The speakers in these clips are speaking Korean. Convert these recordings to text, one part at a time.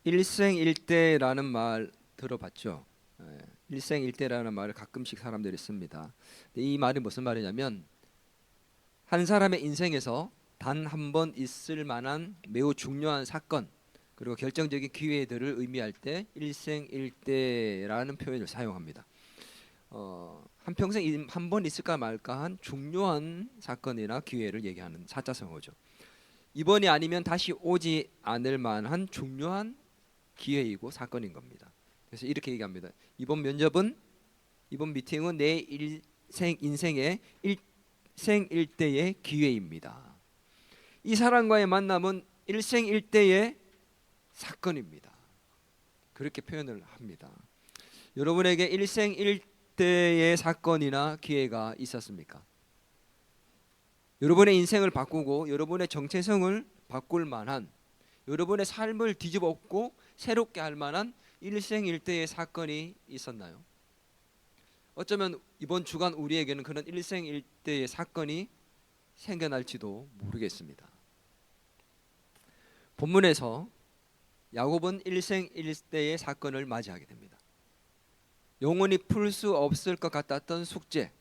일생일대라는 말 들어봤죠? 일생일대라는 말을 가끔씩 사람들이 씁니다. 근데 이 말이 무슨 말이냐면 한 사람의 인생에서 단 한 번 있을 만한 매우 중요한 사건 그리고 결정적인 기회들을 의미할 때 일생일대라는 표현을 사용합니다. 한평생 한 번 있을까 말까 한 중요한 사건이나 기회를 얘기하는 사자성어죠. 이번이 아니면 다시 오지 않을 만한 중요한 기회이고 사건인 겁니다. 그래서 이렇게 얘기합니다. 이번 미팅은 내 인생의 일생일대의 기회입니다. 이 사람과의 만남은 일생일대의 사건입니다. 그렇게 표현을 합니다. 여러분에게 일생일대의 사건이나 기회가 있었습니까? 여러분의 인생을 바꾸고 여러분의 정체성을 바꿀 만한, 여러분의 삶을 뒤집어 엎고 새롭게 할 만한 일생일대의 사건이 있었나요? 어쩌면 이번 주간 우리에게는 그런 일생일대의 사건이 생겨날지도 모르겠습니다. 본문에서 야곱은 일생일대의 사건을 맞이하게 됩니다. 영원히 풀 수 없을 것 같았던 숙제,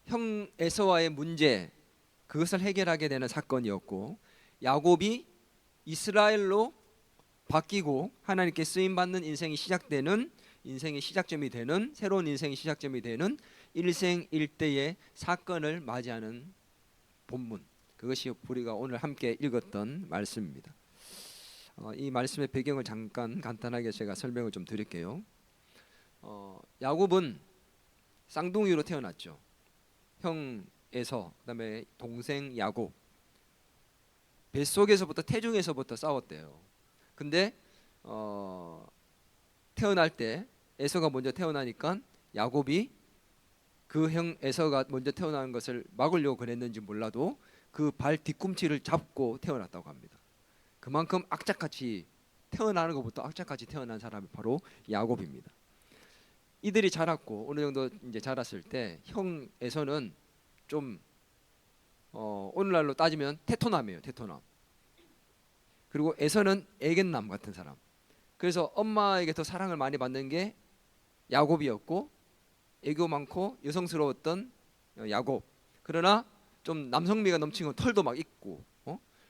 형 에서와의 문제, 그것을 해결하게 되는 사건이었고, 야곱이 이스라엘로 바뀌고 하나님께 쓰임 받는 인생의 시작점이 되는 새로운 인생의 시작점이 되는 일생일대의 사건을 맞이하는 본문, 그것이 우리가 오늘 함께 읽었던 말씀입니다. 이 말씀의 배경을 잠깐 간단하게 제가 설명을 좀 드릴게요. 야곱은 쌍둥이로 태어났죠. 형 에서, 그다음에 동생 야곱, 뱃속에서부터 태중에서부터 싸웠대요. 근데 태어날 때 에서가 먼저 태어나니까 야곱이 그 형 에서가 먼저 태어나는 것을 막으려고 그랬는지 몰라도 그 발 뒤꿈치를 잡고 태어났다고 합니다. 그만큼 악착같이 태어나는 것부터 악착같이 태어난 사람이 바로 야곱입니다. 이들이 자랐고 어느 정도 이제 자랐을 때 형 에서는 좀 오늘날로 따지면 테토남이에요. 테토남. 그리고 에서는 애견남 같은 사람. 그래서 엄마에게 더 사랑을 많이 받는 게 야곱이었고, 애교 많고 여성스러웠던 야곱. 그러나 좀 남성미가 넘치는 털도 막 있고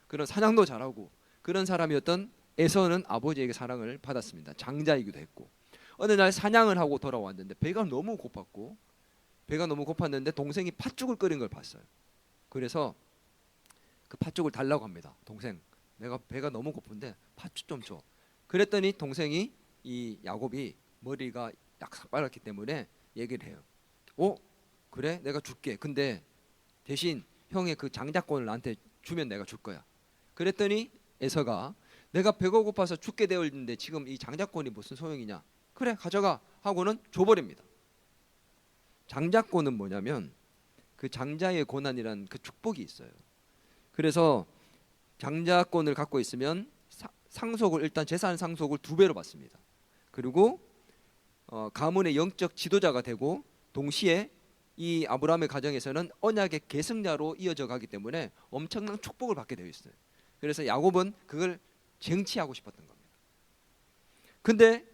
그런 사냥도 잘하고 그런 사람이었던 에서는 아버지에게 사랑을 받았습니다. 장자이기도 했고, 어느 날 사냥을 하고 돌아왔는데 배가 너무 고팠는데 동생이 팥죽을 끓인 걸 봤어요. 그래서 그 팥죽을 달라고 합니다. 동생, 내가 배가 너무 고픈데 팥죽 좀 줘. 그랬더니 동생이, 이 야곱이 머리가 약삭 빨갛기 때문에 얘기를 해요. 그래, 내가 줄게. 근데 대신 형의 그 장자권을 나한테 주면 내가 줄 거야. 그랬더니 에서가, 내가 배가 고파서 죽게 되어 있는데 지금 이 장자권이 무슨 소용이냐. 그래, 가져가 하고는 줘버립니다. 장자권은 뭐냐면 그 장자의 고난이라는 그 축복이 있어요. 그래서 장자권을 갖고 있으면 상속을, 일단 재산 상속을 2배로 받습니다. 그리고 가문의 영적 지도자가 되고, 동시에 이 아브라함의 가정에서는 언약의 계승자로 이어져 가기 때문에 엄청난 축복을 받게 되어 있어요. 그래서 야곱은 그걸 쟁취하고 싶었던 겁니다. 근데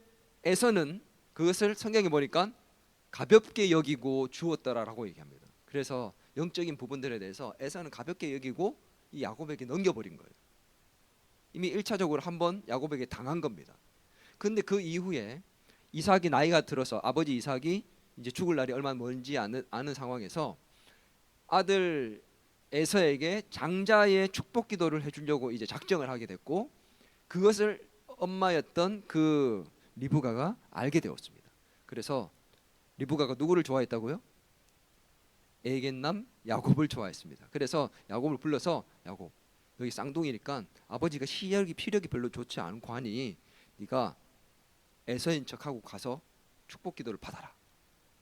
에서는 그것을 성경에 보니까 가볍게 여기고 주었더라라고 얘기합니다. 그래서 영적인 부분들에 대해서 에서는 가볍게 여기고 이 야곱에게 넘겨버린 거예요. 이미 1차적으로 한번 야곱에게 당한 겁니다. 근데 그 이후에 이삭이 나이가 들어서, 아버지 이삭이 이제 죽을 날이 얼마 멀지 않은 상황에서 아들 에서에게 장자의 축복 기도를 해주려고 이제 작정을 하게 됐고, 그것을 엄마였던 그 리브가가 알게 되었습니다. 그래서 리브가가 누구를 좋아했다고요? 애견남 야곱을 좋아했습니다. 그래서 야곱을 불러서, 야곱, 여기 쌍둥이니까 아버지가 피력이 별로 좋지 않고 하니 네가 에서인 척하고 가서 축복 기도를 받아라.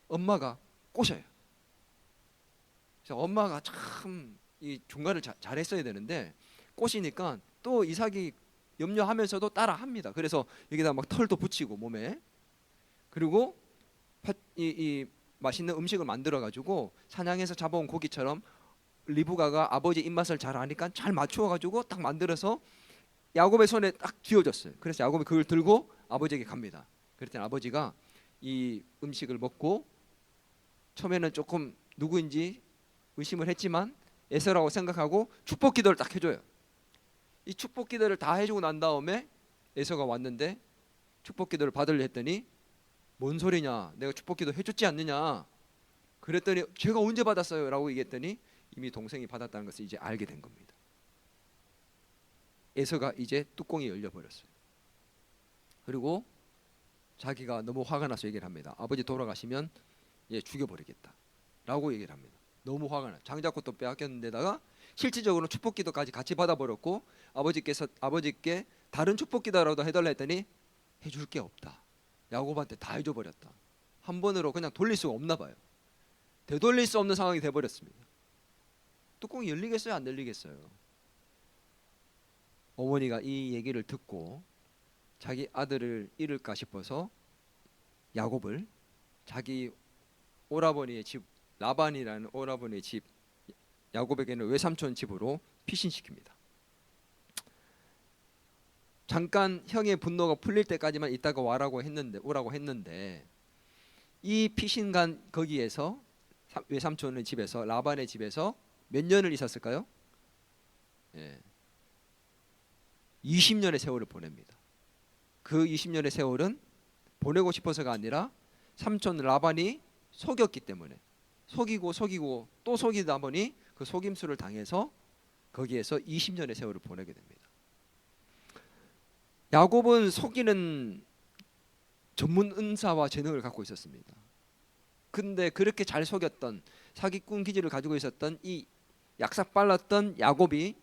엄마가 꼬셔요. 그래서 엄마가 참 이 중간을 잘했어야 되는데 꼬시니까 또 이삭이 염려하면서도 따라합니다. 그래서 여기다 막 털도 붙이고 몸에, 그리고 이 맛있는 음식을 만들어 가지고 사냥해서 잡아온 고기처럼 리브가가 아버지 입맛을 잘 아니까 잘 맞추어 가지고 딱 만들어서 야곱의 손에 딱 쥐어졌어요. 그래서 야곱이 그걸 들고 아버지에게 갑니다. 그랬더니 아버지가 이 음식을 먹고 처음에는 조금 누구인지 의심을 했지만 에서라고 생각하고 축복 기도를 딱 해줘요. 이 축복 기도를 다 해주고 난 다음에 에서가 왔는데 축복 기도를 받으려 했더니 뭔 소리냐, 내가 축복 기도 해줬지 않느냐. 그랬더니 제가 언제 받았어요? 라고 얘기했더니 이미 동생이 받았다는 것을 이제 알게 된 겁니다. 에서가 이제 뚜껑이 열려버렸어요. 그리고 자기가 너무 화가 나서 얘기를 합니다. 아버지 돌아가시면 얘 죽여버리겠다 라고 얘기를 합니다. 너무 화가 나요. 장자꽃도 빼앗겼는데다가 실질적으로 축복기도까지 같이 받아버렸고 아버지께 다른 축복기도라도 해달라 했더니 해줄 게 없다. 야곱한테 다 해줘버렸다. 한 번으로 그냥 돌릴 수가 없나 봐요. 되돌릴 수 없는 상황이 돼버렸습니다. 뚜껑이 열리겠어요? 안 열리겠어요? 어머니가 이 얘기를 듣고 자기 아들을 잃을까 싶어서 야곱을 자기 오라버니의 집, 라반이라는 오라버니의 집, 야곱에게는 외삼촌 집으로 피신시킵니다. 잠깐 형의 분노가 풀릴 때까지만 있다가 오라고 했는데 이 피신간 거기에서 외삼촌의 집에서, 라반의 집에서 몇 년을 있었을까요? 20년의 세월을 보냅니다. 그 20년의 세월은 보내고 싶어서가 아니라 삼촌 라반이 속였기 때문에, 속이고 또 속이다 보니 그 속임수를 당해서 거기에서 20년의 세월을 보내게 됩니다. 야곱은 속이는 전문 은사와 재능을 갖고 있었습니다. 근데 그렇게 잘 속였던, 사기꾼 기질을 가지고 있었던 이 약삭 빨랐던 야곱이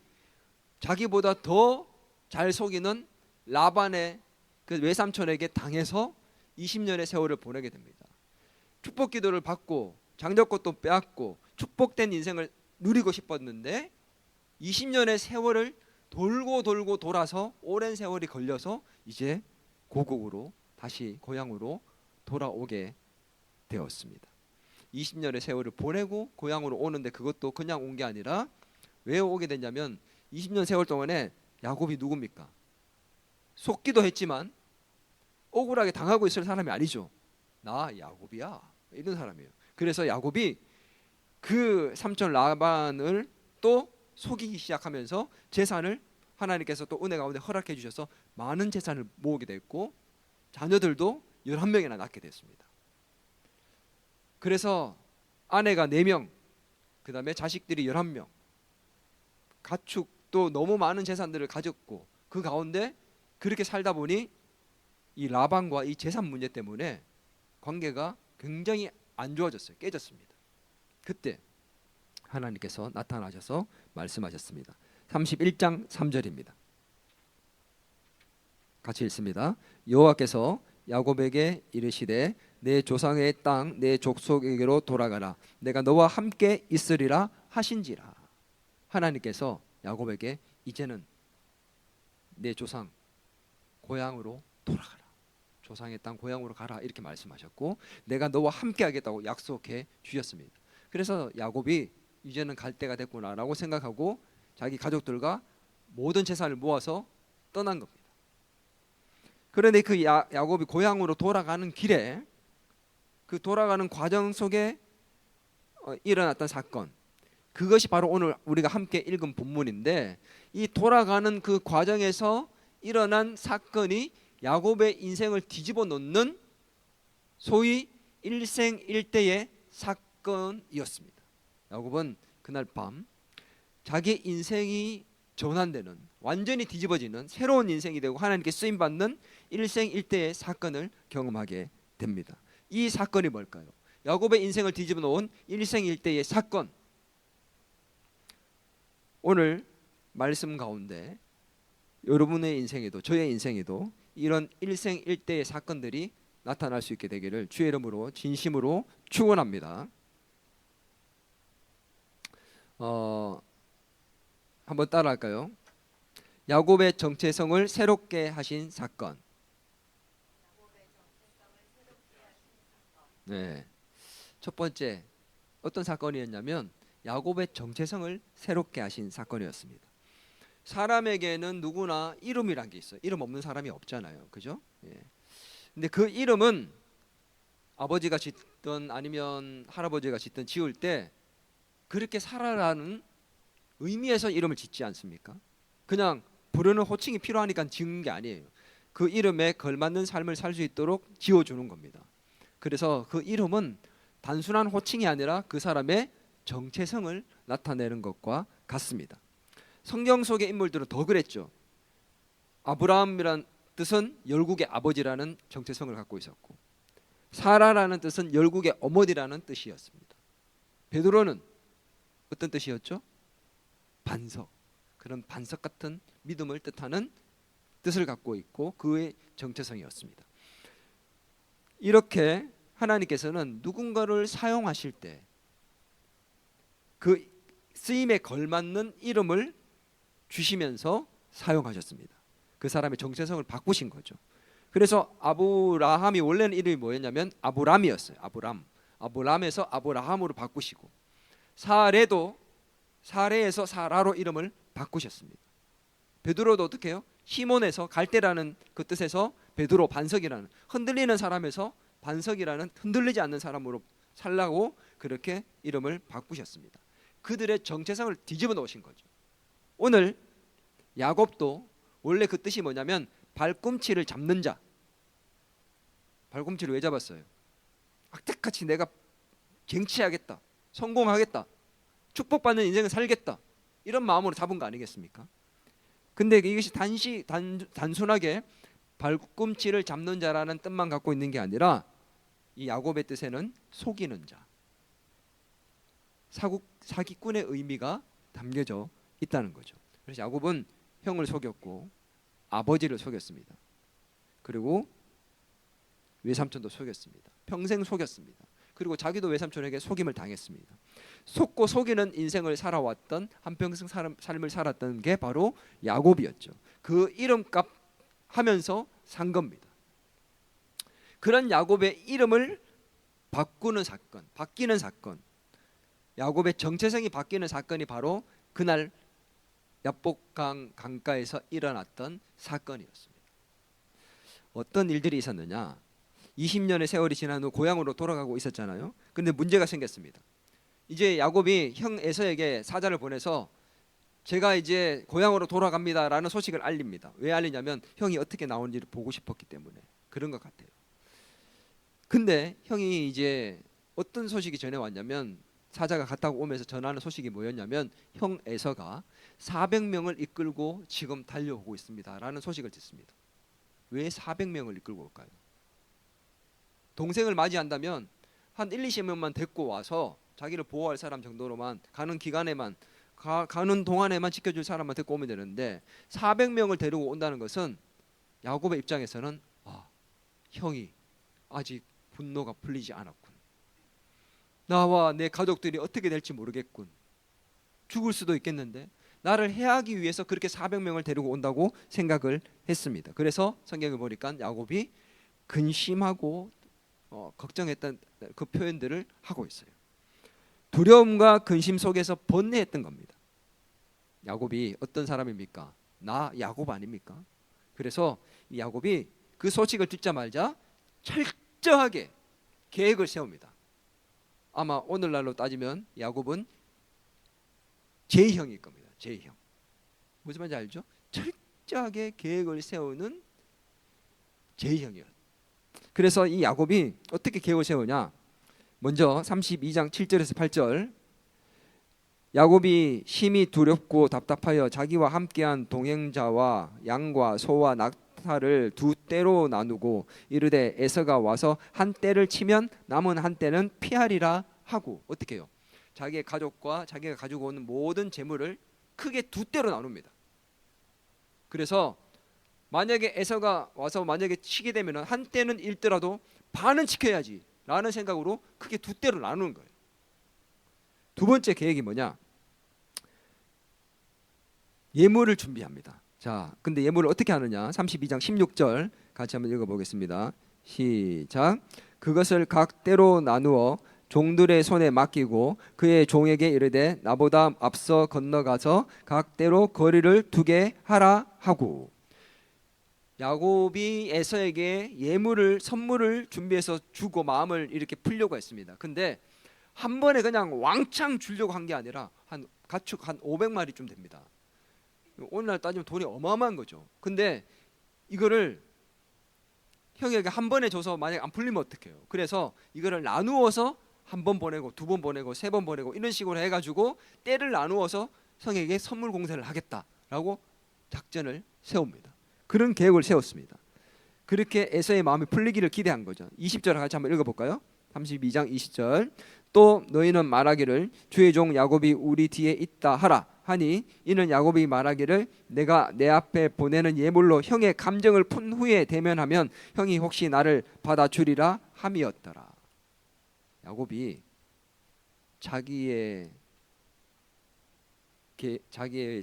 자기보다 더 잘 속이는 라반의 그 외삼촌에게 당해서 20년의 세월을 보내게 됩니다. 축복 기도를 받고 장자꽃도 빼앗고 축복된 인생을 누리고 싶었는데 20년의 세월을 돌고 돌아서 오랜 세월이 걸려서 이제 고국으로 다시 고향으로 돌아오게 되었습니다. 20년의 세월을 보내고 고향으로 오는데 그것도 그냥 온 게 아니라 왜 오게 됐냐면 20년 세월 동안에 야곱이 누굽니까? 속기도 했지만 억울하게 당하고 있을 사람이 아니죠. 나 야곱이야 이런 사람이에요. 그래서 야곱이 그 삼촌 라반을 또 속이기 시작하면서 재산을 하나님께서 또 은혜 가운데 허락해 주셔서 많은 재산을 모으게 됐고 자녀들도 11명이나 낳게 됐습니다. 그래서 아내가 4명, 그 다음에 자식들이 11명, 가축도 너무 많은 재산들을 가졌고 그 가운데 그렇게 살다 보니 이 라반과 이 재산 문제 때문에 관계가 굉장히 안 좋아졌어요. 깨졌습니다. 그때 하나님께서 나타나셔서 말씀하셨습니다. 31장 3절입니다. 같이 읽습니다. 여호와께서 야곱에게 이르시되 내 조상의 땅 내 족속에게로 돌아가라. 내가 너와 함께 있으리라 하신지라. 하나님께서 야곱에게 이제는 내 조상 고향으로 돌아가라. 조상의 땅 고향으로 가라 이렇게 말씀하셨고 내가 너와 함께 하겠다고 약속해 주셨습니다. 그래서 야곱이 이제는 갈 때가 됐구나라고 생각하고 자기 가족들과 모든 재산을 모아서 떠난 겁니다. 그런데 그 야곱이 고향으로 돌아가는 길에 그 돌아가는 과정 속에 일어났던 사건, 그것이 바로 오늘 우리가 함께 읽은 본문인데 이 돌아가는 그 과정에서 일어난 사건이 야곱의 인생을 뒤집어 놓는 소위 일생일대의 사건이었습니다. 야곱은 그날 밤 자기 인생이 전환되는, 완전히 뒤집어지는 새로운 인생이 되고 하나님께 쓰임받는 일생일대의 사건을 경험하게 됩니다. 이 사건이 뭘까요? 야곱의 인생을 뒤집어 놓은 일생일대의 사건. 오늘 말씀 가운데 여러분의 인생에도 저의 인생에도 이런 일생일대의 사건들이 나타날 수 있게 되기를 주의 이름으로 진심으로 축원합니다. 한번 따라할까요? 야곱의 정체성을 새롭게 하신 사건. 네. 첫 번째 어떤 사건이었냐면 야곱의 정체성을 새롭게 하신 사건이었습니다. 사람에게는 누구나 이름이란 게 있어요. 이름 없는 사람이 없잖아요. 그죠? 예. 근데 그 이름은 아버지가 짓든 아니면 할아버지가 짓든 지을 때 그렇게 살아라는 의미에서 이름을 짓지 않습니까? 그냥 부르는 호칭이 필요하니까 지은 게 아니에요. 그 이름에 걸맞는 삶을 살 수 있도록 지어주는 겁니다. 그래서 그 이름은 단순한 호칭이 아니라 그 사람의 정체성을 나타내는 것과 같습니다. 성경 속의 인물들은 더 그랬죠. 아브라함이란 뜻은 열국의 아버지라는 정체성을 갖고 있었고, 사라라는 뜻은 열국의 어머니라는 뜻이었습니다. 베드로는 어떤 뜻이었죠? 반석. 그런 반석 같은 믿음을 뜻하는 뜻을 갖고 있고 그의 정체성이었습니다. 이렇게 하나님께서는 누군가를 사용하실 때 그 쓰임에 걸맞는 이름을 주시면서 사용하셨습니다. 그 사람의 정체성을 바꾸신 거죠. 그래서 아브라함이 원래는 이름이 뭐였냐면 아브람이었어요. 아브람에서 아브라함으로 바꾸시고, 사레도 사레에서 사라로 이름을 바꾸셨습니다. 베드로도 어떻게 해요? 시몬에서 갈대라는 그 뜻에서 베드로, 반석이라는, 흔들리는 사람에서 반석이라는 흔들리지 않는 사람으로 살라고 그렇게 이름을 바꾸셨습니다. 그들의 정체성을 뒤집어 놓으신 거죠. 오늘 야곱도 원래 그 뜻이 뭐냐면 발꿈치를 잡는 자. 발꿈치를 왜 잡았어요? 악착같이 내가 쟁취하겠다, 성공하겠다, 축복받는 인생을 살겠다, 이런 마음으로 잡은 거 아니겠습니까? 근데 이것이 단순하게 발꿈치를 잡는 자라는 뜻만 갖고 있는 게 아니라 이 야곱의 뜻에는 속이는 자, 사기꾼의 의미가 담겨져 있다는 거죠. 그래서 야곱은 형을 속였고 아버지를 속였습니다. 그리고 외삼촌도 속였습니다. 평생 속였습니다. 그리고 자기도 외삼촌에게 속임을 당했습니다. 속고 속이는 인생을 살아왔던, 한평생 삶을 살았던 게 바로 야곱이었죠. 그 이름값 하면서 산 겁니다. 그런 야곱의 이름을 바꾸는 사건, 바뀌는 사건, 야곱의 정체성이 바뀌는 사건이 바로 그날 야복강 강가에서 일어났던 사건이었습니다. 어떤 일들이 있었느냐? 20년의 세월이 지난 후 고향으로 돌아가고 있었잖아요. 근데 문제가 생겼습니다. 이제 야곱이 형 에서에게 사자를 보내서 제가 이제 고향으로 돌아갑니다라는 소식을 알립니다. 왜 알리냐면 형이 어떻게 나오는지를 보고 싶었기 때문에 그런 것 같아요. 근데 형이 이제 어떤 소식이 전해왔냐면, 사자가 갔다고 오면서 전하는 소식이 뭐였냐면 형 에서가 400명을 이끌고 지금 달려오고 있습니다 라는 소식을 듣습니다. 왜 400명을 이끌고 올까요? 동생을 맞이한다면 한 1, 20명만 데리고 와서 자기를 보호할 사람 정도로만, 가는 기간에만, 가는 동안에만 지켜줄 사람만 데리고 오면 되는데 400명을 데리고 온다는 것은 야곱의 입장에서는 형이 아직 분노가 풀리지 않았군, 나와 내 가족들이 어떻게 될지 모르겠군, 죽을 수도 있겠는데 나를 해하기 위해서 그렇게 400명을 데리고 온다고 생각을 했습니다. 그래서 성경을 보니까 야곱이 근심하고 걱정했던 그 표현들을 하고 있어요. 두려움과 근심 속에서 번뇌했던 겁니다. 야곱이 어떤 사람입니까? 나 야곱 아닙니까? 그래서 이 야곱이 그 소식을 듣자마자 철저하게 계획을 세웁니다. 아마 오늘날로 따지면 야곱은 제형일 겁니다. 제형. 무슨 말인지 알죠? 철저하게 계획을 세우는 제형이에요. 그래서 이 야곱이 어떻게 계획을 세우냐? 먼저 32장 7절에서 8절, 야곱이 심히 두렵고 답답하여 자기와 함께한 동행자와 양과 소와 낙타를 두 떼로 나누고 이르되 에서가 와서 한 떼를 치면 남은 한 떼는 피하리라 하고, 어떻게 해요? 자기의 가족과 자기가 가지고 오는 모든 재물을 크게 두 떼로 나눕니다. 그래서 만약에 에서가 와서 만약에 치게 되면 한 떼는 잃더라도 반은 지켜야지 라는 생각으로 크게 두 떼로 나누는 거예요. 두 번째 계획이 뭐냐? 예물을 준비합니다. 자, 근데 예물을 어떻게 하느냐? 32장 16절 같이 한번 읽어보겠습니다. 시작. 그것을 각 떼로 나누어 종들의 손에 맡기고 그의 종에게 이르되 나보다 앞서 건너가서 각대로 거리를 두게 하라 하고. 야곱이 에서에게 예물을 선물을 준비해서 주고 마음을 이렇게 풀려고 했습니다. 근데 한 번에 그냥 왕창 주려고 한 게 아니라 한 가축 한 500마리쯤 됩니다. 오늘날 따지면 돈이 어마어마한 거죠. 근데 이거를 형에게 한 번에 줘서 만약 안 풀리면 어떡해요? 그래서 이거를 나누어서 한 번 보내고 두 번 보내고 세 번 보내고 이런 식으로 해가지고 때를 나누어서 형에게 선물 공세를 하겠다라고 작전을 세웁니다. 그런 계획을 세웠습니다. 그렇게 에서의 마음이 풀리기를 기대한 거죠. 20절 같이 한번 읽어볼까요? 32장 20절. 또 너희는 말하기를 주의 종 야곱이 우리 뒤에 있다 하라 하니 이는 야곱이 말하기를 내가 내 앞에 보내는 예물로 형의 감정을 푼 후에 대면하면 형이 혹시 나를 받아주리라 함이었더라. 야곱이 자기의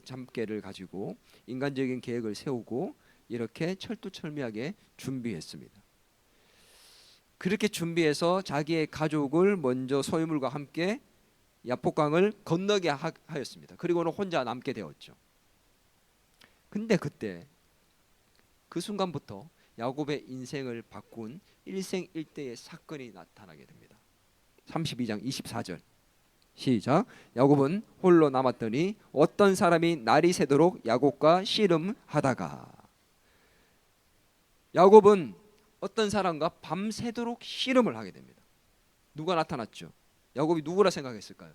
잠깨를 가지고 인간적인 계획을 세우고 이렇게 철두철미하게 준비했습니다. 그렇게 준비해서 자기의 가족을 먼저 소유물과 함께 야복강을 건너게 하였습니다. 그리고는 혼자 남게 되었죠. 근데 그때 그 순간부터 야곱의 인생을 바꾼 일생일대의 사건이 나타나게 됩니다. 32장 24절 시작. 야곱은 홀로 남았더니 어떤 사람이 날이 새도록 야곱과 씨름하다가. 야곱은 어떤 사람과 밤새도록 씨름을 하게 됩니다. 누가 나타났죠? 야곱이 누구라 생각했을까요?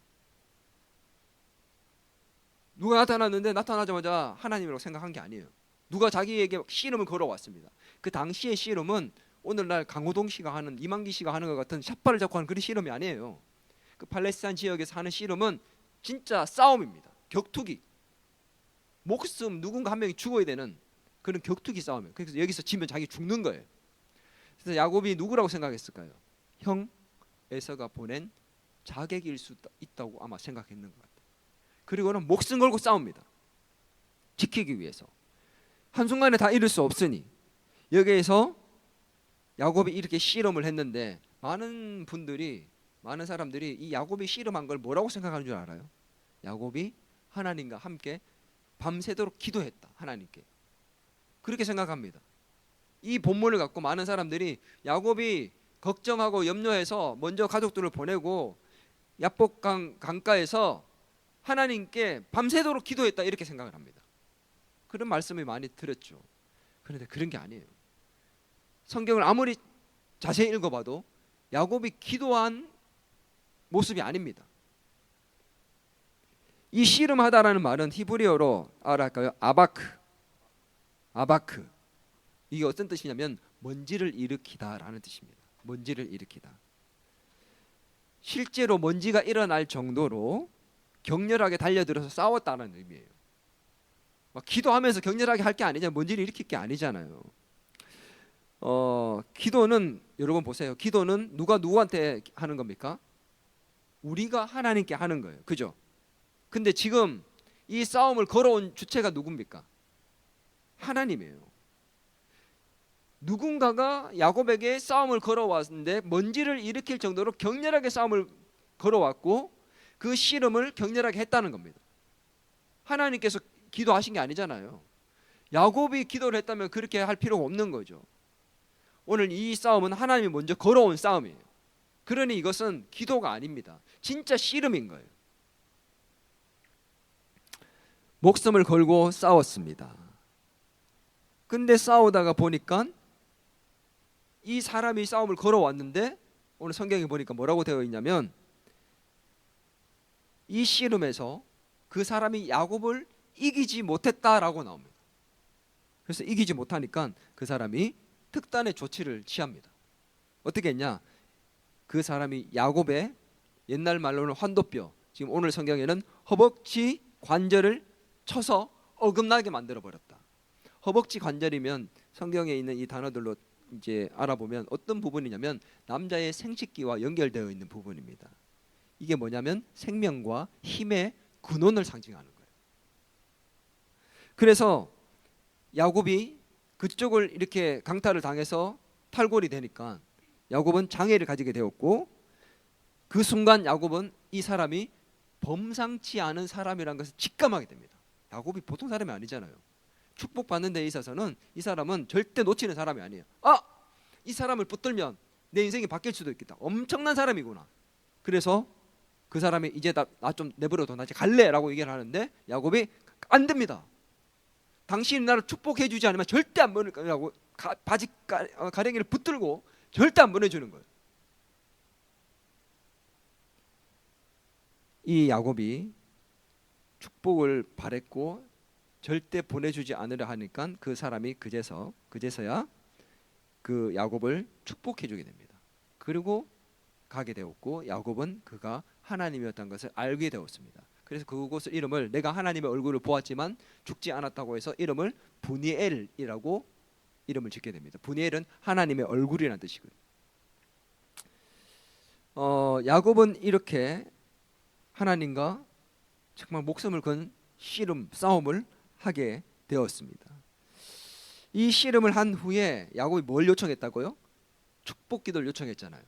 누가 나타났는데 나타나자마자 하나님이라고 생각한 게 아니에요. 누가 자기에게 씨름을 걸어왔습니다. 그 당시의 씨름은 오늘날 강호동 씨가 하는, 이만기 씨가 하는 것 같은 샷발을 잡고 하는 그런 씨름이 아니에요. 그 팔레스타인 지역에서 하는 씨름은 진짜 싸움입니다. 격투기. 목숨 누군가 한 명이 죽어야 되는 그런 격투기 싸움이에요. 그래서 여기서 지면 자기 죽는 거예요. 그래서 야곱이 누구라고 생각했을까요? 형 에서가 보낸 자객일 수 있다고 아마 생각했는 것 같아요. 그리고는 목숨 걸고 싸웁니다. 지키기 위해서. 한순간에 다 잃을 수 없으니. 여기에서 야곱이 이렇게 씨름을 했는데 많은 사람들이 이 야곱이 씨름한 걸 뭐라고 생각하는 줄 알아요? 야곱이 하나님과 함께 밤새도록 기도했다. 하나님께. 그렇게 생각합니다. 이 본문을 갖고 많은 사람들이 야곱이 걱정하고 염려해서 먼저 가족들을 보내고 야복 강가에서 하나님께 밤새도록 기도했다 이렇게 생각을 합니다. 그런 말씀을 많이 들었죠. 그런데 그런 게 아니에요. 성경을 아무리 자세히 읽어봐도 야곱이 기도한 모습이 아닙니다. 이 씨름하다라는 말은 히브리어로 알아할까요? 아바크. 이게 어떤 뜻이냐면 먼지를 일으키다라는 뜻입니다. 먼지를 일으키다. 실제로 먼지가 일어날 정도로 격렬하게 달려들어서 싸웠다는 의미예요. 막 기도하면서 격렬하게 할 게 아니잖아요. 먼지를 일으킬 게 아니잖아요. 기도는 여러분 보세요. 기도는 누가 누구한테 하는 겁니까? 우리가 하나님께 하는 거예요. 그죠? 근데 지금 이 싸움을 걸어온 주체가 누굽니까? 하나님이에요. 누군가가 야곱에게 싸움을 걸어왔는데 먼지를 일으킬 정도로 격렬하게 싸움을 걸어왔고 그 씨름을 격렬하게 했다는 겁니다. 하나님께서 기도하신 게 아니잖아요. 야곱이 기도를 했다면 그렇게 할 필요가 없는 거죠. 오늘 이 싸움은 하나님이 먼저 걸어온 싸움이에요. 그러니 이것은 기도가 아닙니다. 진짜 씨름인 거예요. 목숨을 걸고 싸웠습니다. 근데 싸우다가 보니까 이 사람이 싸움을 걸어왔는데 오늘 성경에 보니까 뭐라고 되어 있냐면 이 씨름에서 그 사람이 야곱을 이기지 못했다라고 나옵니다. 그래서 이기지 못하니까 그 사람이 특단의 조치를 취합니다. 어떻게 했냐? 그 사람이 야곱의 옛날 말로는 환도뼈, 지금 오늘 성경에는 허벅지 관절을 쳐서 어긋나게 만들어 버렸다. 허벅지 관절이면 성경에 있는 이 단어들로 이제 알아보면 어떤 부분이냐면 남자의 생식기와 연결되어 있는 부분입니다. 이게 뭐냐면 생명과 힘의 근원을 상징하는 거예요. 그래서 야곱이 그쪽을 이렇게 강탈을 당해서 탈골이 되니까 야곱은 장애를 가지게 되었고 그 순간 야곱은 이 사람이 범상치 않은 사람이라는 것을 직감하게 됩니다. 야곱이 보통 사람이 아니잖아요. 축복받는 데 있어서는 이 사람은 절대 놓치는 사람이 아니에요. 이 사람을 붙들면 내 인생이 바뀔 수도 있겠다. 엄청난 사람이구나. 그래서 그 사람이 이제 나 좀 내버려둬, 나 이제 갈래라고 얘기를 하는데 야곱이 안 됩니다. 당신이 나를 축복해 주지 않으면 절대 안 보낼 거라고 바지 가랭이를 붙들고 절대 안 보내주는 거예요. 이 야곱이 축복을 바랬고 절대 보내주지 않으려 하니까 그 사람이 그제서야 그 야곱을 축복해 주게 됩니다. 그리고 가게 되었고 야곱은 그가 하나님이었다는 것을 알게 되었습니다. 그래서 그곳을 이름을, 내가 하나님의 얼굴을 보았지만 죽지 않았다고 해서 이름을 브니엘이라고 이름을 짓게 됩니다. 브니엘은 하나님의 얼굴이라는 뜻이거든요. 야곱은 이렇게 하나님과 정말 목숨을 건 씨름, 싸움을 하게 되었습니다. 이 씨름을 한 후에 야곱이 뭘 요청했다고요? 축복기도를 요청했잖아요.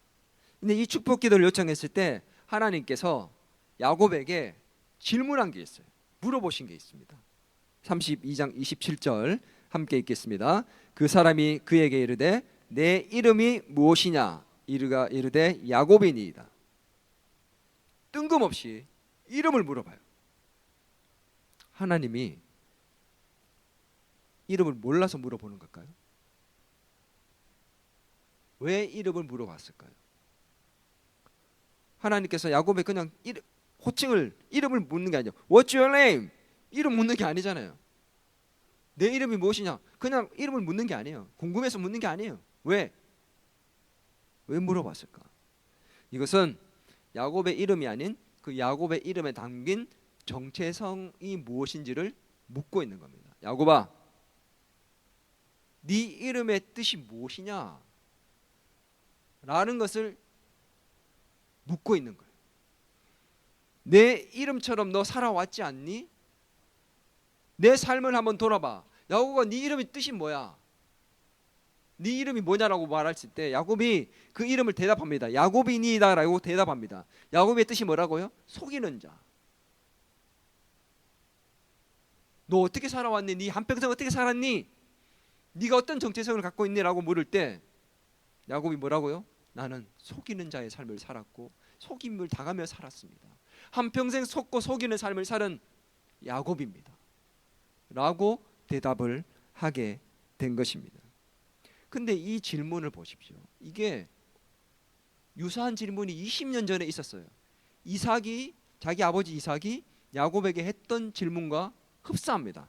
근데 이 축복기도를 요청했을 때 하나님께서 야곱에게 질문한 게 있어요. 물어보신 게 있습니다. 32장 27절 함께 읽겠습니다. 그 사람이 그에게 이르되 내 이름이 무엇이냐? 이르가 이르되 야곱이니이다. 뜬금없이 이름을 물어봐요. 하나님이 이름을 몰라서 물어보는 걸까요? 왜 이름을 물어봤을까요? 하나님께서 야곱의 그냥 호칭을, 이름을 묻는 게 아니에요. What's your name? 이름 묻는 게 아니잖아요. 내 이름이 무엇이냐? 그냥 이름을 묻는 게 아니에요. 궁금해서 묻는 게 아니에요. 왜 물어봤을까? 이것은 야곱의 이름이 아닌 그 야곱의 이름에 담긴 정체성이 무엇인지를 묻고 있는 겁니다. 야곱아, 네 이름의 뜻이 무엇이냐? 라는 것을 묻고 있는 거예요. 내 이름처럼 너 살아왔지 않니? 내 삶을 한번 돌아봐. 야곱아, 네 이름의 뜻이 뭐야? 네 이름이 뭐냐라고 말했을 때 야곱이 그 이름을 대답합니다. 야곱이니이다라고 대답합니다. 야곱의 뜻이 뭐라고요? 속이는 자. 너 어떻게 살아왔니? 네 한평생 어떻게 살았니? 네가 어떤 정체성을 갖고 있니라고 물을 때 야곱이 뭐라고요? 나는 속이는 자의 삶을 살았고 속임을 당하며 살았습니다. 한평생 속고 속이는 삶을 살은 야곱입니다. 라고 대답을 하게 된 것입니다. 근데 이 질문을 보십시오. 이게 유사한 질문이 20년 전에 있었어요. 이삭이, 자기 아버지 이삭이 야곱에게 했던 질문과 흡사합니다.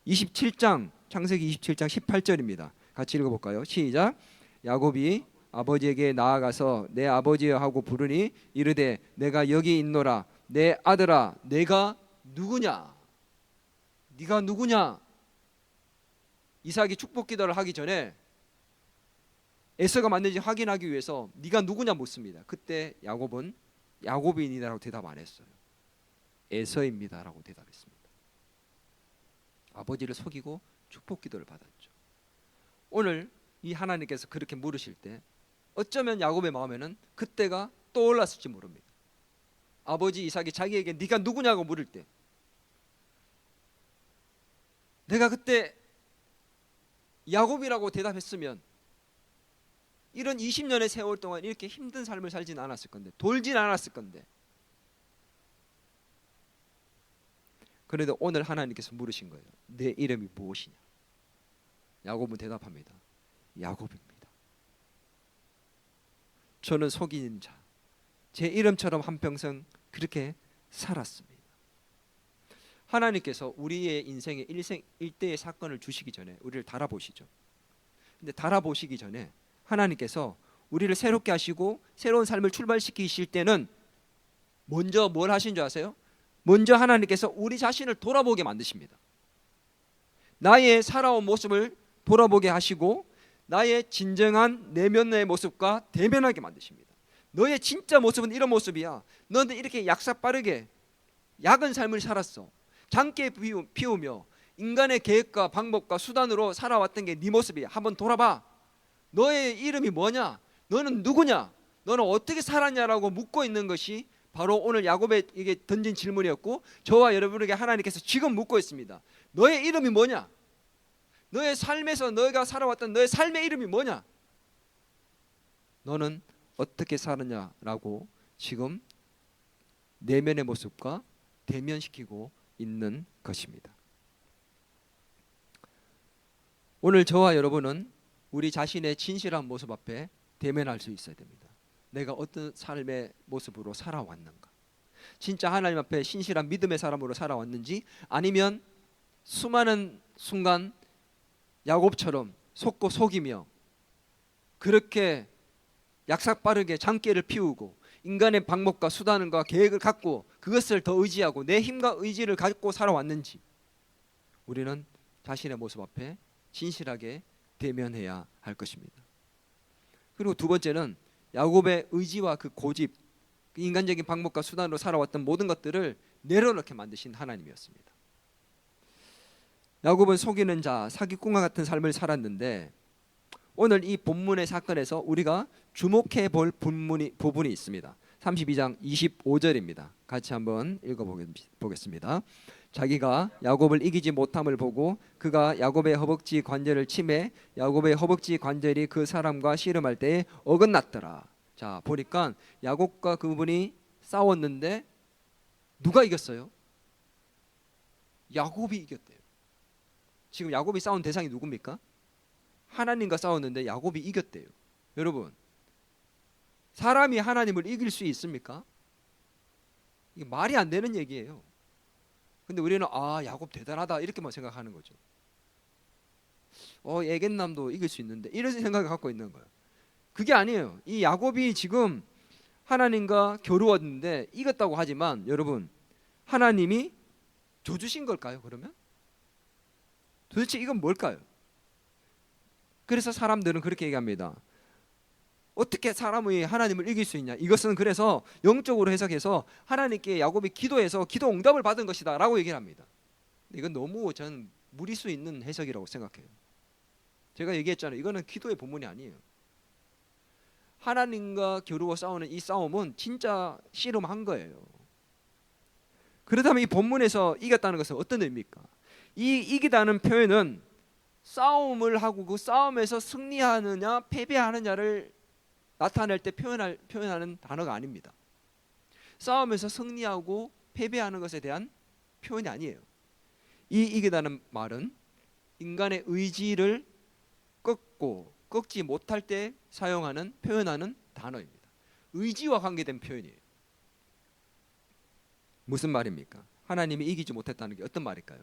27장, 창세기 27장 18절입니다. 같이 읽어볼까요? 시작. 야곱이 아버지에게 나아가서 내 아버지여 하고 부르니 이르되 내가 여기 있노라. 내 아들아, 내가 누구냐? 네가 누구냐? 이삭이 축복 기도를 하기 전에 에서가 맞는지 확인하기 위해서 네가 누구냐 묻습니다. 그때 야곱은 야곱인이다라고 대답 안 했어요. 에서입니다라고 대답했습니다. 아버지를 속이고 축복 기도를 받았죠. 오늘 이 하나님께서 그렇게 물으실 때 어쩌면 야곱의 마음에는 그때가 떠올랐을지 모릅니다. 아버지 이삭이 자기에게 네가 누구냐고 물을 때 내가 그때 야곱이라고 대답했으면 이런 20년의 세월 동안 이렇게 힘든 삶을 살진 않았을 건데, 돌진 않았을 건데. 그런데 오늘 하나님께서 물으신 거예요. 내 이름이 무엇이냐? 야곱은 대답합니다. 야곱입니다. 저는 속이는 자, 제 이름처럼 한평생 그렇게 살았습니다. 하나님께서 우리의 인생의 일대의 사건을 주시기 전에 우리를 달아보시죠. 근데 달아보시기 전에 하나님께서 우리를 새롭게 하시고 새로운 삶을 출발시키실 때는 먼저 뭘 하신 줄 아세요? 먼저 하나님께서 우리 자신을 돌아보게 만드십니다. 나의 살아온 모습을 돌아보게 하시고 나의 진정한 내면의 모습과 대면하게 만드십니다. 너의 진짜 모습은 이런 모습이야. 너는 이렇게 약삭빠르게 야근 삶을 살았어. 장기 피우며 인간의 계획과 방법과 수단으로 살아왔던 게 네 모습이야. 한번 돌아봐. 너의 이름이 뭐냐? 너는 누구냐? 너는 어떻게 살았냐라고 묻고 있는 것이 바로 오늘 야곱에게 던진 질문이었고, 저와 여러분에게 하나님께서 지금 묻고 있습니다. 너의 이름이 뭐냐? 너의 삶에서 너희가 살아왔던 너의 삶의 이름이 뭐냐? 너는 어떻게 살았냐라고 지금 내면의 모습과 대면시키고 있는 것입니다. 오늘 저와 여러분은 우리 자신의 진실한 모습 앞에 대면할 수 있어야 됩니다. 내가 어떤 삶의 모습으로 살아왔는가? 진짜 하나님 앞에 신실한 믿음의 사람으로 살아왔는지, 아니면 수많은 순간 야곱처럼 속고 속이며 그렇게 약삭빠르게 장깨를 피우고 인간의 방법과 수단과 계획을 갖고 그것을 더 의지하고 내 힘과 의지를 갖고 살아왔는지, 우리는 자신의 모습 앞에 진실하게 대면해야 할 것입니다. 그리고 두 번째는 야곱의 의지와 그 고집, 그 인간적인 방법과 수단으로 살아왔던 모든 것들을 내려놓게 만드신 하나님이었습니다. 야곱은 속이는 자, 사기꾼과 같은 삶을 살았는데, 오늘 이 본문의 사건에서 우리가 주목해 볼 부분이 있습니다. 32장 25절입니다. 같이 한번 읽어보겠습니다. 자기가 야곱을 이기지 못함을 보고 그가 야곱의 허벅지 관절을 치매 야곱의 허벅지 관절이 그 사람과 씨름할 때에 어긋났더라. 자, 보니까 야곱과 그분이 싸웠는데 누가 이겼어요? 야곱이 이겼대요. 지금 야곱이 싸운 대상이 누굽니까? 하나님과 싸웠는데 야곱이 이겼대요. 여러분, 사람이 하나님을 이길 수 있습니까? 이게 말이 안 되는 얘기예요. 근데 우리는 야곱 대단하다 이렇게만 생각하는 거죠. 예겐남도 이길 수 있는데 이런 생각을 갖고 있는 거예요. 그게 아니에요. 이 야곱이 지금 하나님과 겨루었는데 이겼다고 하지만, 여러분, 하나님이 줘주신 걸까요? 그러면 도대체 이건 뭘까요? 그래서 사람들은 그렇게 얘기합니다. 어떻게 사람이 하나님을 이길 수 있냐? 이것은 그래서 영적으로 해석해서 하나님께 야곱이 기도해서 기도 응답을 받은 것이다 라고 얘기를 합니다. 이건 너무 저는 무리수 있는 해석이라고 생각해요. 제가 얘기했잖아요. 이거는 기도의 본문이 아니에요. 하나님과 겨루어 싸우는 이 싸움은 진짜 씨름한 거예요. 그렇다면 이 본문에서 이겼다는 것은 어떤 의미입니까? 이 이기다는 표현은 싸움을 하고 그 싸움에서 승리하느냐 패배하느냐를 나타낼 때 표현하는 단어가 아닙니다. 싸움에서 승리하고 패배하는 것에 대한 표현이 아니에요. 이 이기다는 말은 인간의 의지를 꺾지 못할 때 표현하는 단어입니다. 의지와 관계된 표현이에요. 무슨 말입니까? 하나님이 이기지 못했다는 게 어떤 말일까요?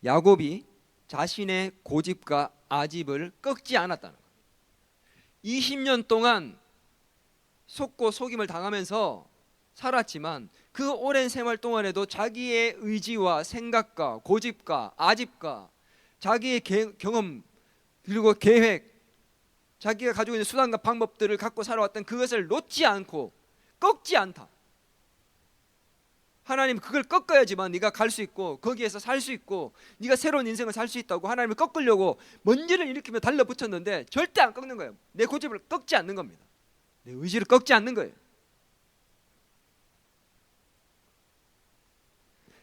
야곱이 자신의 고집과 아집을 꺾지 않았다는 거예요. 20년 동안 속고 속임을 당하면서 살았지만 그 오랜 생활 동안에도 자기의 의지와 생각과 고집과 아집과 자기의 경험 그리고 계획, 자기가 가지고 있는 수단과 방법들을 갖고 살아왔던 그것을 놓지 않고 꺾지 않다. 하나님, 그걸 꺾어야지만 네가 갈 수 있고 거기에서 살 수 있고 네가 새로운 인생을 살 수 있다고 하나님을 꺾으려고 먼지를 일으키며 달라붙었는데 절대 안 꺾는 거예요. 내 고집을 꺾지 않는 겁니다. 내 의지를 꺾지 않는 거예요.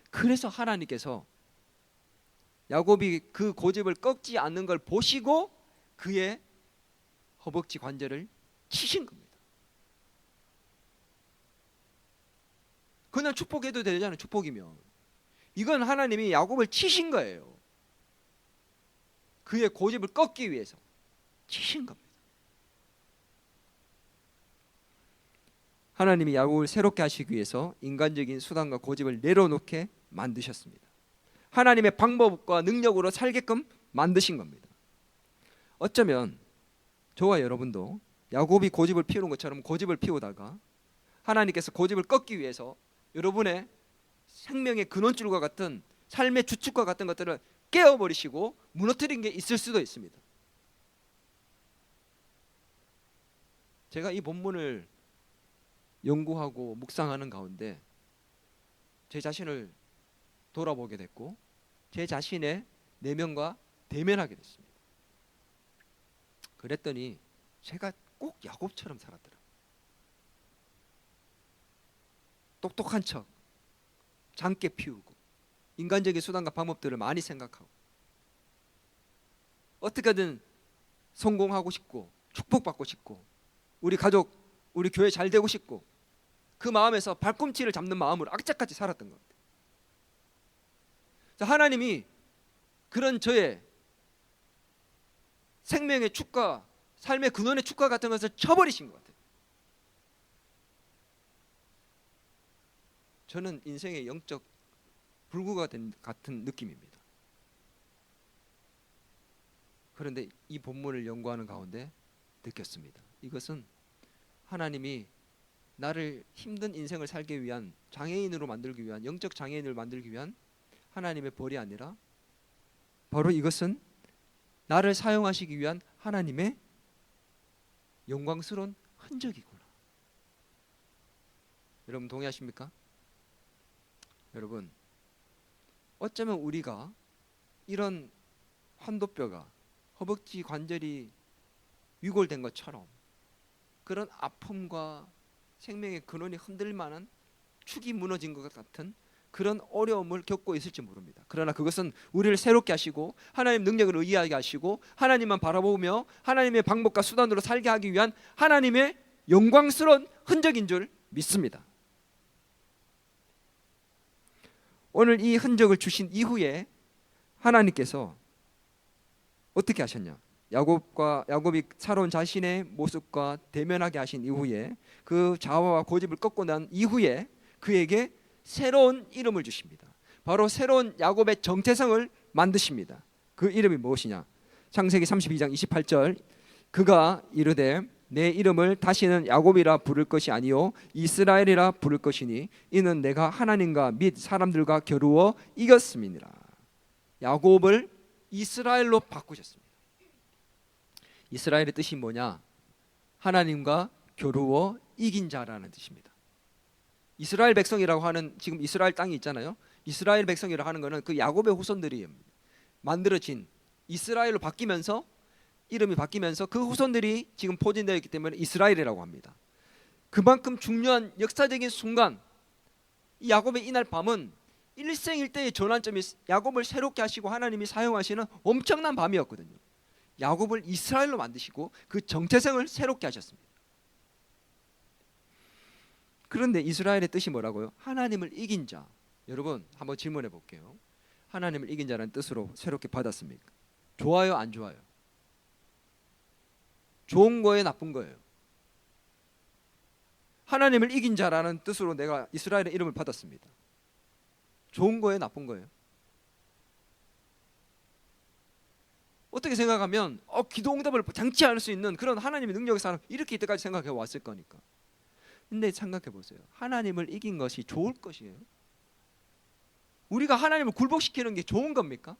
그래서 하나님께서 야곱이 그 고집을 꺾지 않는 걸 보시고 그의 허벅지 관절을 치신 겁니다. 그냥 축복해도 되잖아요. 축복이면. 이건 하나님이 야곱을 치신 거예요. 그의 고집을 꺾기 위해서 치신 겁니다. 하나님이 야곱을 새롭게 하시기 위해서 인간적인 수단과 고집을 내려놓게 만드셨습니다. 하나님의 방법과 능력으로 살게끔 만드신 겁니다. 어쩌면 저와 여러분도 야곱이 고집을 피우는 것처럼 고집을 피우다가 하나님께서 고집을 꺾기 위해서 여러분의 생명의 근원줄과 같은 삶의 주축과 같은 것들을 깨어버리시고 무너뜨린 게 있을 수도 있습니다. 제가 이 본문을 연구하고 묵상하는 가운데 제 자신을 돌아보게 됐고 제 자신의 내면과 대면하게 됐습니다. 그랬더니 제가 꼭 야곱처럼 살았더라고요. 똑똑한 척, 장깨 피우고 인간적인 수단과 방법들을 많이 생각하고 어떻게든 성공하고 싶고 축복받고 싶고 우리 가족, 우리 교회 잘 되고 싶고 그 마음에서 발꿈치를 잡는 마음으로 악착같이 살았던 것 같아요. 하나님이 그런 저의 생명의 축과 삶의 근원의 축과 같은 것을 쳐버리신 것 같아요. 저는 인생의 영적 불구가 된 같은 느낌입니다. 그런데 이 본문을 연구하는 가운데 느꼈습니다. 이것은 하나님이 나를 힘든 인생을 살기 위한 장애인으로 만들기 위한 영적 장애인을 만들기 위한 하나님의 벌이 아니라 바로 이것은 나를 사용하시기 위한 하나님의 영광스러운 흔적이구나. 여러분 동의하십니까? 여러분 어쩌면 우리가 이런 환도뼈가 허벅지 관절이 위골된 것처럼 그런 아픔과 생명의 근원이 흔들릴 만한 축이 무너진 것 같은 그런 어려움을 겪고 있을지 모릅니다. 그러나 그것은 우리를 새롭게 하시고 하나님 능력을 의지하게 하시고 하나님만 바라보며 하나님의 방법과 수단으로 살게 하기 위한 하나님의 영광스러운 흔적인 줄 믿습니다. 오늘 이 흔적을 주신 이후에 하나님께서 어떻게 하셨냐? 야곱이 살아온 자신의 모습과 대면하게 하신 이후에 그 자아와 고집을 꺾고 난 이후에 그에게 새로운 이름을 주십니다. 바로 새로운 야곱의 정체성을 만드십니다. 그 이름이 무엇이냐? 창세기 32장 28절 그가 이르되 내 이름을 다시는 야곱이라 부를 것이 아니요 이스라엘이라 부를 것이니 이는 내가 하나님과 및 사람들과 겨루어 이겼음이니라. 야곱을 이스라엘로 바꾸셨습니다. 이스라엘의 뜻이 뭐냐? 하나님과 겨루어 이긴 자라는 뜻입니다. 이스라엘 백성이라고 하는 지금 이스라엘 땅이 있잖아요. 이스라엘 백성이라고 하는 것은 그 야곱의 후손들이 만들어진 이스라엘로 바뀌면서 이름이 바뀌면서 그 후손들이 지금 포진되어 있기 때문에 이스라엘이라고 합니다. 그만큼 중요한 역사적인 순간 이 야곱의 이날 밤은 일생일대의 전환점이 야곱을 새롭게 하시고 하나님이 사용하시는 엄청난 밤이었거든요. 야곱을 이스라엘로 만드시고 그 정체성을 새롭게 하셨습니다. 그런데 이스라엘의 뜻이 뭐라고요? 하나님을 이긴 자. 여러분 한번 질문해 볼게요. 하나님을 이긴 자라는 뜻으로 새롭게 받았습니까? 좋아요, 안 좋아요? 좋은 거예요, 나쁜 거예요? 하나님을 이긴 자라는 뜻으로 내가 이스라엘의 이름을 받았습니다. 좋은 거예요, 나쁜 거예요? 어떻게 생각하면 기도 응답을 장치할 수 있는 그런 하나님의 능력의 사람 이렇게 이때까지 생각해 왔을 거니까. 근데 생각해 보세요. 하나님을 이긴 것이 좋을 것이에요? 우리가 하나님을 굴복시키는 게 좋은 겁니까?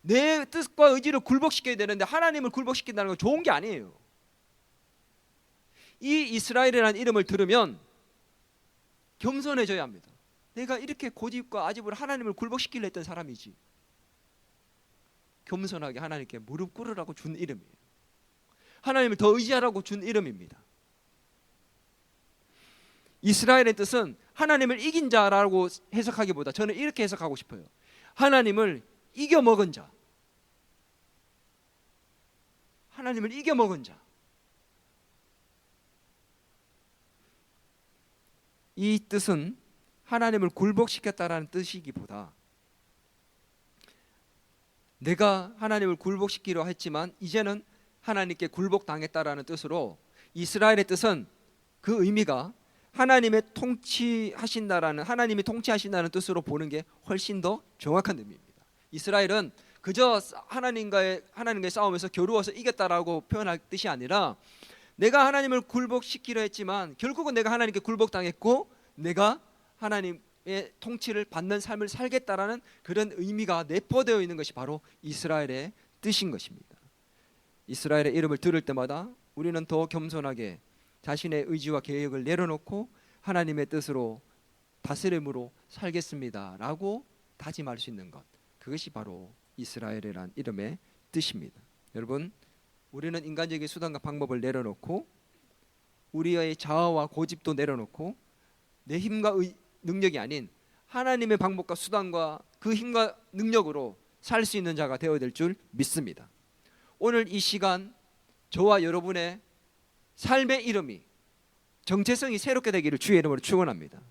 내 뜻과 의지를 굴복시켜야 되는데 하나님을 굴복시킨다는 건 좋은 게 아니에요. 이 이스라엘이라는 이름을 들으면 겸손해져야 합니다. 내가 이렇게 고집과 아집으로 하나님을 굴복시키려 했던 사람이지. 겸손하게 하나님께 무릎 꿇으라고 준 이름이에요. 하나님을 더 의지하라고 준 이름입니다. 이스라엘의 뜻은 하나님을 이긴 자라고 해석하기보다 저는 이렇게 해석하고 싶어요. 하나님을 이겨먹은 자. 하나님을 이겨먹은 자. 이 뜻은 하나님을 굴복시켰다라는 뜻이기보다 내가 하나님을 굴복시키려 했지만 이제는 하나님께 굴복당했다라는 뜻으로 이스라엘의 뜻은 그 의미가 하나님의 통치하신다라는 하나님이 통치하신다는 뜻으로 보는 게 훨씬 더 정확한 의미입니다. 이스라엘은 그저 하나님과의 싸움에서 겨루어서 이겼다라고 표현할 뜻이 아니라 내가 하나님을 굴복시키려 했지만 결국은 내가 하나님께 굴복당했고 내가 하나님의 통치를 받는 삶을 살겠다라는 그런 의미가 내포되어 있는 것이 바로 이스라엘의 뜻인 것입니다. 이스라엘의 이름을 들을 때마다 우리는 더 겸손하게 자신의 의지와 계획을 내려놓고 하나님의 뜻으로 다스림으로 살겠습니다 라고 다짐할 수 있는 것, 그것이 바로 이스라엘이라는 이름의 뜻입니다. 여러분, 우리는 인간적인 수단과 방법을 내려놓고 우리의 자아와 고집도 내려놓고 내 힘과 능력이 아닌 하나님의 방법과 수단과 그 힘과 능력으로 살 수 있는 자가 되어야 될 줄 믿습니다. 오늘 이 시간 저와 여러분의 삶의 이름이 정체성이 새롭게 되기를 주의 이름으로 축원합니다.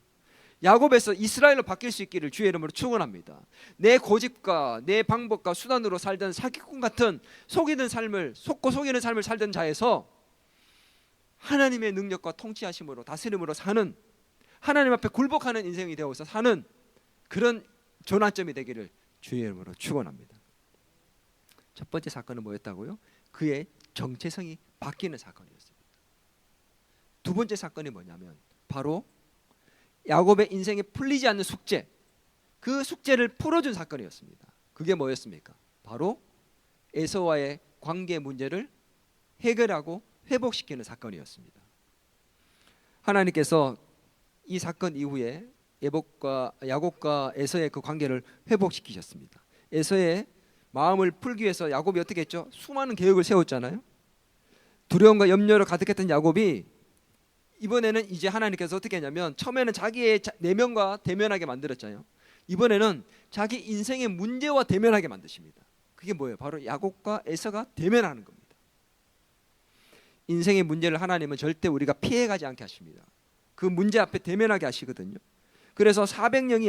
야곱에서 이스라엘로 바뀔 수 있기를 주의 이름으로 축원합니다. 내 고집과 내 방법과 수단으로 살던 사기꾼 같은 속이는 삶을 속고 속이는 삶을 살던 자에서 하나님의 능력과 통치하심으로 다스림으로 사는, 하나님 앞에 굴복하는 인생이 되어서 사는 그런 전환점이 되기를 주의 이름으로 축원합니다. 첫 번째 사건은 뭐였다고요? 그의 정체성이 바뀌는 사건이었습니다. 두 번째 사건이 뭐냐면 바로 야곱의 인생에 풀리지 않는 숙제, 그 숙제를 풀어준 사건이었습니다. 그게 뭐였습니까? 바로 에서와의 관계 문제를 해결하고 회복시키는 사건이었습니다. 하나님께서 이 사건 이후에 야곱과 에서의 그 관계를 회복시키셨습니다. 에서의 마음을 풀기 위해서 야곱이 어떻게 했죠? 수많은 계획을 세웠잖아요. 두려움과 염려로 가득했던 야곱이 이번에는 이제 하나님께서 어떻게 했냐면, 처음에는 자기의 내면과 대면하게 만들었잖아요. 이번에는 자기 인생의 문제와 대면하게 만드십니다. 그게 뭐예요? 바로 야곱과 에서가 대면하는 겁니다. 인생의 문제를 하나님은 절대 우리가 피해가지 않게 하십니다. 그 문제 앞에 대면하게 하시거든요. 그래서 400명이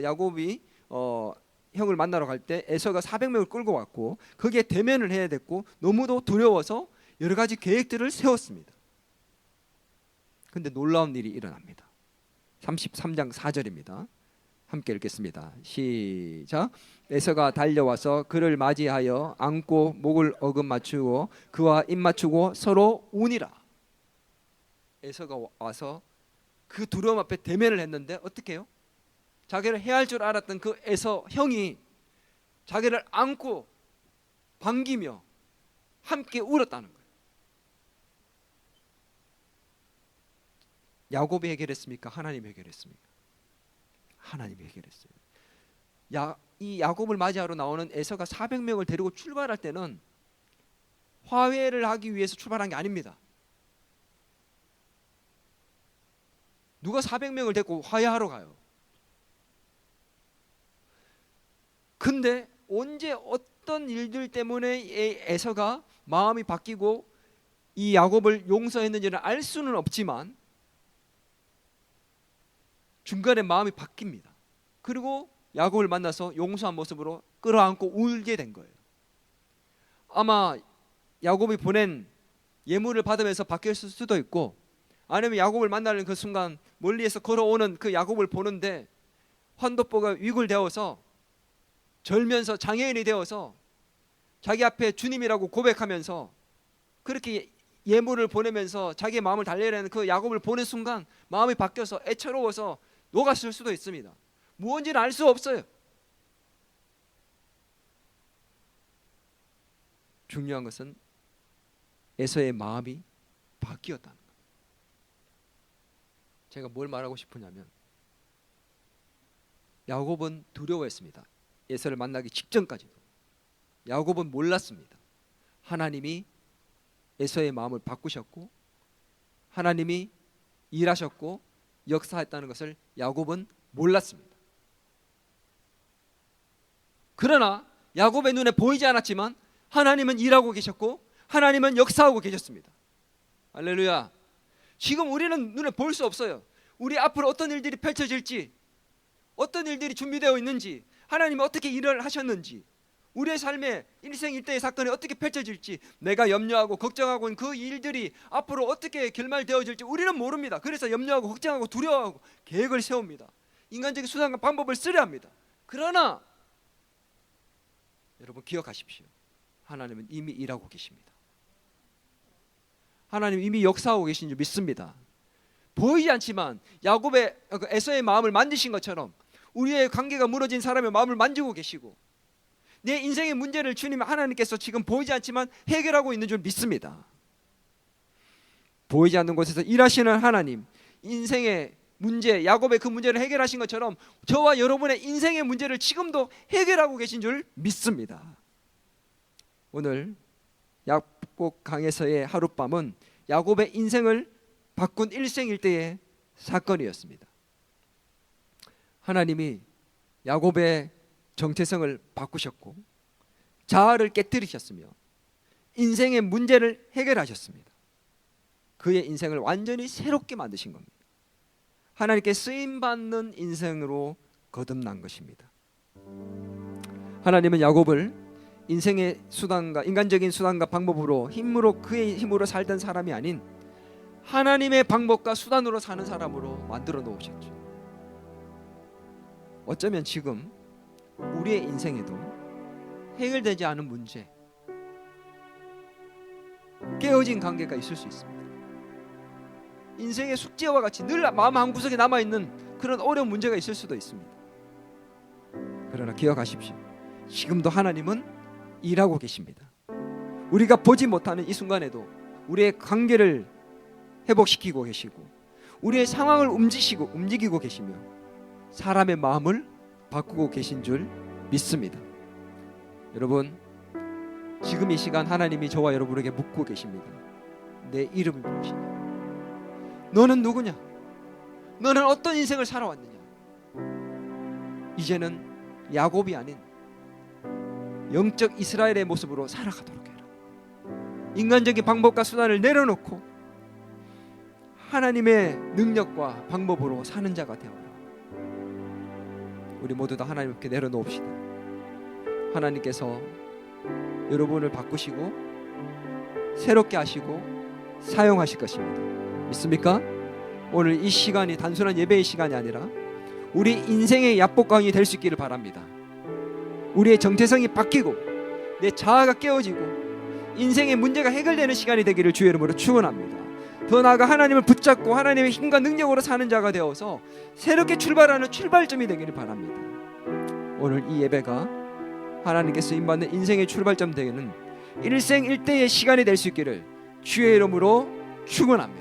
야곱이 형을 만나러 갈 때 에서가 400명을 끌고 왔고 거기에 대면을 해야 됐고 너무도 두려워서 여러 가지 계획들을 세웠습니다. 근데 놀라운 일이 일어납니다. 33장 4절입니다. 함께 읽겠습니다. 시작. 에서가 달려와서 그를 맞이하여 안고 목을 어금 맞추고 그와 입 맞추고 서로 우니라. 에서가 와서 그 두려움 앞에 대면을 했는데 어떻게 해요? 자기를 해야 할 줄 알았던 그 에서 형이 자기를 안고 반기며 함께 울었다는 거예요. 야곱이 해결했습니까? 하나님이 해결했습니까? 하나님이 해결했어요. 이 야곱을 맞이하러 나오는 에서가 400명을 데리고 출발할 때는 화해를 하기 위해서 출발한 게 아닙니다. 누가 400명을 데리고 화해하러 가요? 근데 언제 어떤 일들 때문에 에서가 마음이 바뀌고 이 야곱을 용서했는지는 알 수는 없지만 중간에 마음이 바뀝니다. 그리고 야곱을 만나서 용서한 모습으로 끌어안고 울게 된 거예요. 아마 야곱이 보낸 예물을 받으면서 바뀌었을 수도 있고, 아니면 야곱을 만나는 그 순간 멀리에서 걸어오는 그 야곱을 보는데 환도포가 위굴되어서 절면서 장애인이 되어서 자기 앞에 주님이라고 고백하면서 그렇게 예물을 보내면서 자기의 마음을 달래려는 그 야곱을 보는 순간 마음이 바뀌어서 애처로워서 녹았을 수도 있습니다. 무언지는 알 수 없어요. 중요한 것은 에서의 마음이 바뀌었다는 것. 제가 뭘 말하고 싶으냐면, 야곱은 두려워했습니다. 에서를 만나기 직전까지도. 야곱은 몰랐습니다. 하나님이 에서의 마음을 바꾸셨고 하나님이 일하셨고 역사했다는 것을 야곱은 몰랐습니다. 그러나 야곱의 눈에 보이지 않았지만 하나님은 일하고 계셨고 하나님은 역사하고 계셨습니다. 할렐루야. 지금 우리는 눈에 볼 수 없어요. 우리 앞으로 어떤 일들이 펼쳐질지, 어떤 일들이 준비되어 있는지, 하나님이 어떻게 일을 하셨는지, 우리의 삶에 일생일대의 사건이 어떻게 펼쳐질지, 내가 염려하고 걱정하고 있는 그 일들이 앞으로 어떻게 결말되어질지 우리는 모릅니다. 그래서 염려하고 걱정하고 두려워하고 계획을 세웁니다. 인간적인 수단과 방법을 쓰려 합니다. 그러나 여러분 기억하십시오. 하나님은 이미 일하고 계십니다. 하나님 이미 역사하고 계신 줄 믿습니다. 보이지 않지만 야곱의 에서의 마음을 만지신 것처럼 우리의 관계가 무너진 사람의 마음을 만지고 계시고 내 인생의 문제를 주님 하나님께서 지금 보이지 않지만 해결하고 있는 줄 믿습니다. 보이지 않는 곳에서 일하시는 하나님, 인생의 문제, 야곱의 그 문제를 해결하신 것처럼 저와 여러분의 인생의 문제를 지금도 해결하고 계신 줄 믿습니다. 오늘 야곱 강에서의 하룻밤은 야곱의 인생을 바꾼 일생일대의 사건이었습니다. 하나님이 야곱의 정체성을 바꾸셨고 자아를 깨뜨리셨으며 인생의 문제를 해결하셨습니다. 그의 인생을 완전히 새롭게 만드신 겁니다. 하나님께 쓰임받는 인생으로 거듭난 것입니다. 하나님은 야곱을 인생의 수단과 인간적인 수단과 방법으로 힘으로 그의 힘으로 살던 사람이 아닌 하나님의 방법과 수단으로 사는 사람으로 만들어 놓으셨죠. 어쩌면 지금 우리의 인생에도 해결되지 않은 문제, 깨어진 관계가 있을 수 있습니다. 인생의 숙제와 같이 늘 마음 한구석에 남아있는 그런 어려운 문제가 있을 수도 있습니다. 그러나 기억하십시오. 지금도 하나님은 일하고 계십니다. 우리가 보지 못하는 이 순간에도 우리의 관계를 회복시키고 계시고 우리의 상황을 움직이고 계시며 사람의 마음을 바꾸고 계신 줄 믿습니다. 여러분, 지금 이 시간 하나님이 저와 여러분에게 묻고 계십니다. 내 이름이 무엇이냐? 너는 누구냐? 너는 어떤 인생을 살아왔느냐? 이제는 야곱이 아닌 영적 이스라엘의 모습으로 살아가도록 해라. 인간적인 방법과 수단을 내려놓고 하나님의 능력과 방법으로 사는 자가 되어라. 우리 모두 다 하나님께 내려놓읍시다. 하나님께서 여러분을 바꾸시고 새롭게 하시고 사용하실 것입니다. 믿습니까? 오늘 이 시간이 단순한 예배의 시간이 아니라 우리 인생의 야복강이 될 수 있기를 바랍니다. 우리의 정체성이 바뀌고 내 자아가 깨어지고 인생의 문제가 해결되는 시간이 되기를 주의 이름으로 축원합니다. 더 나아가 하나님을 붙잡고 하나님의 힘과 능력으로 사는 자가 되어서 새롭게 출발하는 출발점이 되기를 바랍니다. 오늘 이 예배가 하나님께 쓰임받는 인생의 출발점 되는 일생일대의 시간이 될 수 있기를 주의 이름으로 축원합니다.